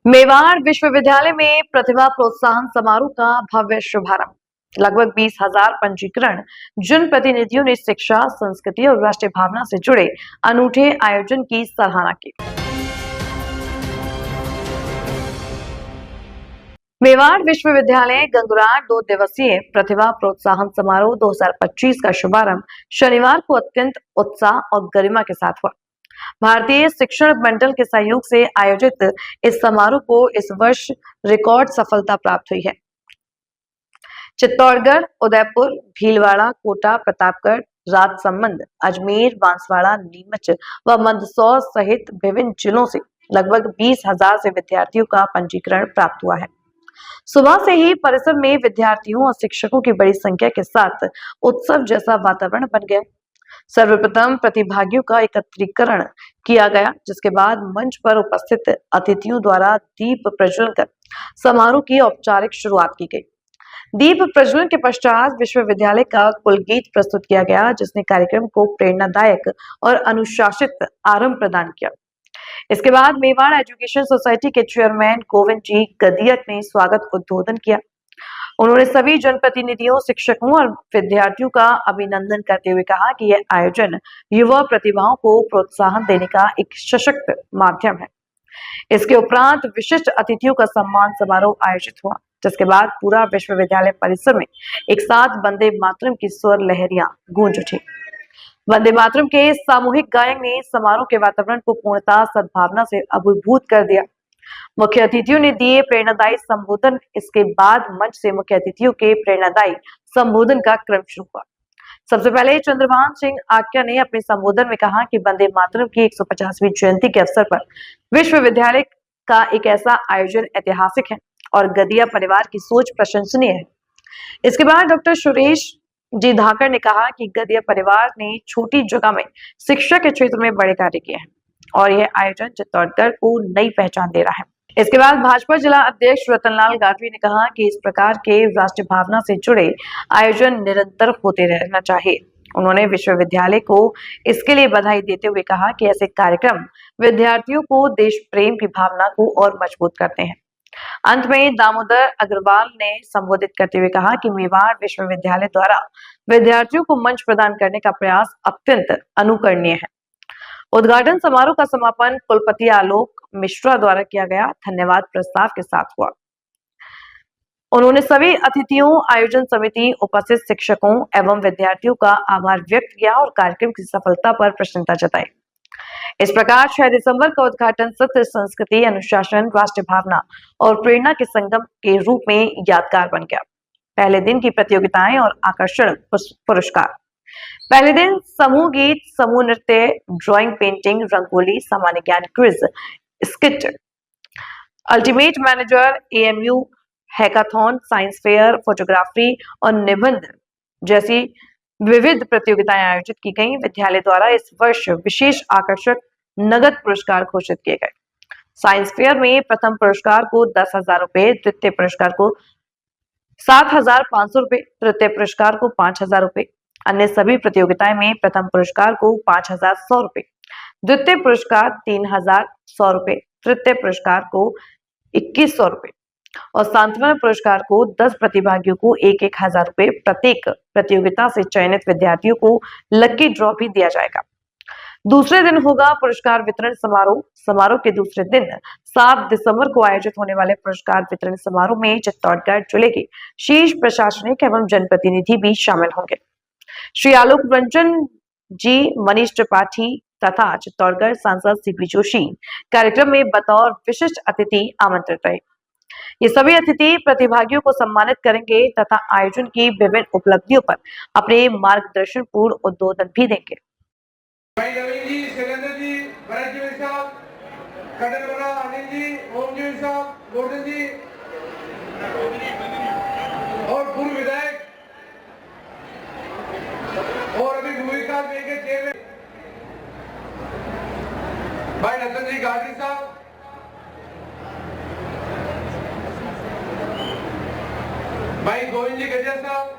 मेवाड़ विश्वविद्यालय में प्रतिभा प्रोत्साहन समारोह का भव्य शुभारंभ। लगभग 20,000 पंजीकरण जनप्रतिनिधियों ने शिक्षा, संस्कृति और राष्ट्रीय भावना से जुड़े अनूठे आयोजन की सराहना की। मेवाड़ विश्वविद्यालय गंगुरार 2 दिवसीय प्रतिभा प्रोत्साहन समारोह 2025 का शुभारंभ शनिवार को अत्यंत उत्साह और गरिमा के साथ हुआ। भारतीय शिक्षण मंडल के सहयोग से आयोजित इस समारोह को इस वर्ष रिकॉर्ड सफलता प्राप्त हुई है। चित्तौड़गढ़, उदयपुर, भीलवाड़ा, कोटा, प्रतापगढ़, राजसमंद, अजमेर, बांसवाड़ा, नीमच व मंदसौर सहित विभिन्न जिलों से लगभग 20,000 से विद्यार्थियों का पंजीकरण प्राप्त हुआ है। सुबह से ही परिसर में विद्यार्थियों और शिक्षकों की बड़ी संख्या के साथ उत्सव जैसा वातावरण बन गया। सर्वप्रथम प्रतिभागियों का एकत्रीकरण किया गया, जिसके बाद मंच पर उपस्थित अतिथियों द्वारा दीप प्रज्वलन कर समारोह की औपचारिक शुरुआत की गई। दीप प्रज्वलन के पश्चात विश्वविद्यालय का कुल गीत प्रस्तुत किया गया, जिसने कार्यक्रम को प्रेरणादायक और अनुशासित आरंभ प्रदान किया। इसके बाद मेवाड़ एजुकेशन सोसाइटी के चेयरमैन गोविंद जी गदियत ने स्वागत उद्बोधन किया। उन्होंने सभी जनप्रतिनिधियों, शिक्षकों और विद्यार्थियों का अभिनंदन करते हुए कहा कि यह आयोजन युवा प्रतिभाओं को प्रोत्साहन देने का एक सशक्त माध्यम है। इसके उपरांत विशिष्ट अतिथियों का सम्मान समारोह आयोजित हुआ, जिसके बाद पूरा विश्वविद्यालय परिसर में एक साथ वंदे मातरम की स्वर लहरियां गूंज उठी। वंदे मातरम के सामूहिक गायन ने समारोह के वातावरण को पूर्णतः सद्भावना से अभिभूत कर दिया। मुख्य अतिथियों ने दिए प्रेरणादायी संबोधन। इसके बाद मंच से मुख्य अतिथियों के प्रेरणादायी संबोधन का क्रम शुरू हुआ। सबसे पहले चंद्रभान सिंह आक्या ने अपने संबोधन में कहा कि वंदे मातरम की 150वीं जयंती के अवसर पर विश्वविद्यालय का एक ऐसा आयोजन ऐतिहासिक है और गदिया परिवार की सोच प्रशंसनीय है। इसके बाद डॉक्टर सुरेश जी धाकर ने कहा कि गदिया परिवार ने छोटी जगह में शिक्षा के क्षेत्र में बड़े कार्य किए हैं और यह आयोजन चित्तौड़गढ़ को नई पहचान दे रहा है। इसके बाद भाजपा जिला अध्यक्ष रतनलाल गाठवी ने कहा कि इस प्रकार के राष्ट्रीय भावना से जुड़े आयोजन निरंतर होते रहना चाहिए। उन्होंने विश्वविद्यालय को इसके लिए बधाई देते हुए कहा कि ऐसे कार्यक्रम विद्यार्थियों को देश प्रेम की भावना को और मजबूत करते हैं। अंत में दामोदर अग्रवाल ने संबोधित करते हुए कहा कि मेवाड़ विश्वविद्यालय द्वारा विद्यार्थियों को मंच प्रदान करने का प्रयास अत्यंत अनुकरणीय है। उद्घाटन समारोह का समापन कुलपति आलोक मिश्रा द्वारा किया गया धन्यवाद प्रस्ताव के साथ हुआ। उन्होंने सभी अतिथियों, आयोजन समिति, उपस्थित शिक्षकों एवं विद्यार्थियों का आभार व्यक्त किया और कार्यक्रम की सफलता पर प्रसन्नता जताई। इस प्रकार 6 दिसंबर का उद्घाटन सत्र संस्कृति, अनुशासन, राष्ट्रीय भावना और प्रेरणा के संगम के रूप में यादगार बन गया। पहले दिन की प्रतियोगिताएं और आकर्षण पुरस्कार। पहले दिन समूह गीत, समूह नृत्य, ड्राइंग, पेंटिंग, रंगोली, सामान्य ज्ञान quiz, skit, ultimate manager, AMU hackathon, science fair, photography और निबंध जैसी विविध प्रतियोगिताएं आयोजित की गई। विद्यालय द्वारा इस वर्ष विशेष आकर्षक नगद पुरस्कार घोषित किए गए। साइंस फेयर में प्रथम पुरस्कार को 10,000 रुपए, द्वितीय पुरस्कार को 7,500 रुपए, तृतीय पुरस्कार को 5,000 रुपए। अन्य सभी प्रतियोगिताएं में प्रथम पुरस्कार को 5,100 रुपए, द्वितीय पुरस्कार 3,100 रुपए, तृतीय पुरस्कार को 2,100 रुपए और सांत्वना पुरस्कार को 10 प्रतिभागियों को 1,000 रुपए प्रत्येक प्रतियोगिता से चयनित विद्यार्थियों को लकी ड्रॉ भी दिया जाएगा। दूसरे दिन होगा पुरस्कार वितरण समारोह। समारोह के दूसरे दिन 7 दिसंबर को आयोजित होने वाले पुरस्कार वितरण समारोह में चित्तौड़गढ़ जिले के शीर्ष प्रशासनिक एवं जनप्रतिनिधि भी शामिल होंगे। श्री आलोक रंजन जी, मनीष त्रिपाठी तथा चित्तौड़गढ़ सांसद सीपी जोशी कार्यक्रम में बतौर विशिष्ट अतिथि आमंत्रित रहे। ये सभी अतिथि प्रतिभागियों को सम्मानित करेंगे तथा आयोजन की विभिन्न उपलब्धियों पर अपने मार्गदर्शन पूर्ण उद्बोधन भी देंगे। और पूर्व विधायक और अभी भूमिका के चेहरे भाई रतन जी गाजी साहब, भाई गोविंद जी गजर साहब,